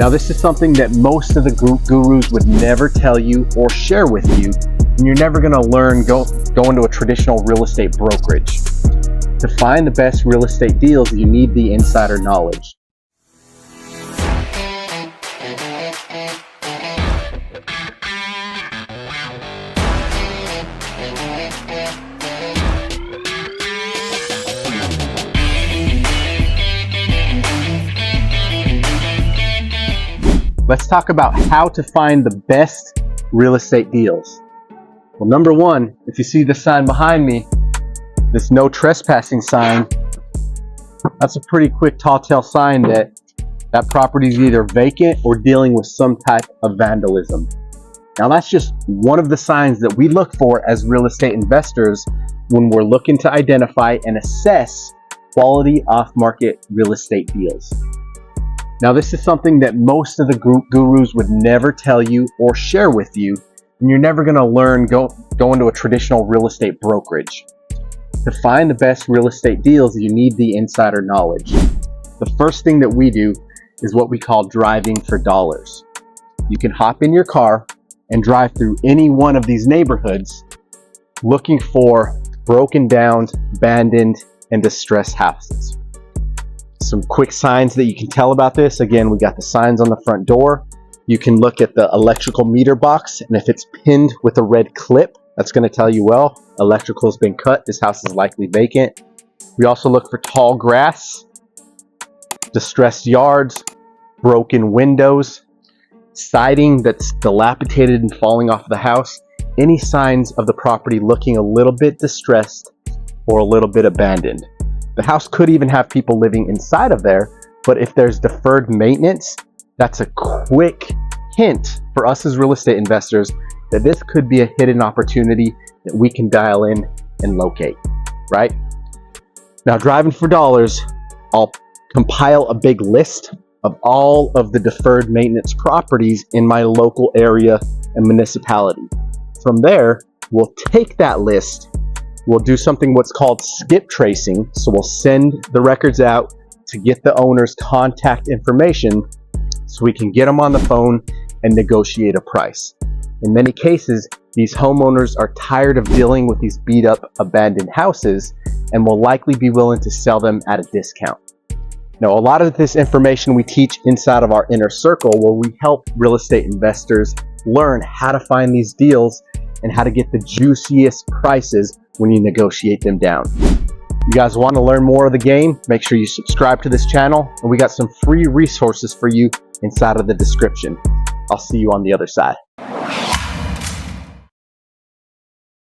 Now, this is something that most of the gurus would never tell you or share with you, and you're never going to learn go into a traditional real estate brokerage. To find the best real estate deals, you need the insider knowledge. Let's talk about how to find the best real estate deals. Well, number one, if you see the sign behind me, this no trespassing sign, that's a pretty quick tall tale sign that that property is either vacant or dealing with some type of vandalism. Now, that's just one of the signs that we look for as real estate investors when we're looking to identify and assess quality off-market real estate deals. Now, this is something that most of the gurus would never tell you or share with you, and you're never going to learn go into a traditional real estate brokerage. To find the best real estate deals, you need the insider knowledge. The first thing that we do is what we call driving for dollars. You can hop in your car and drive through any one of these neighborhoods looking for broken down, abandoned, and distressed houses. Some quick signs that you can tell about this. Again, we got the signs on the front door. You can look at the electrical meter box, and if it's pinned with a red clip, that's going to tell you, well, electrical has been cut. This house is likely vacant. We also look for tall grass, distressed yards, broken windows, siding that's dilapidated and falling off the house. Any signs of the property looking a little bit distressed or a little bit abandoned. The house could even have people living inside of there, but if there's deferred maintenance, that's a quick hint for us as real estate investors that this could be a hidden opportunity that we can dial in and locate, right? Now, driving for dollars, I'll compile a big list of all of the deferred maintenance properties in my local area and municipality. From there, we'll take that list. We'll do something what's called skip tracing. So we'll send the records out to get the owner's contact information so we can get them on the phone and negotiate a price. In many cases, these homeowners are tired of dealing with these beat up abandoned houses and will likely be willing to sell them at a discount. Now, a lot of this information we teach inside of our inner circle, where we help real estate investors learn how to find these deals and how to get the juiciest prices when you negotiate them down. You guys want to learn more of the game? Make sure you subscribe to this channel, and we got some free resources for you inside of the description. I'll see you on the other side.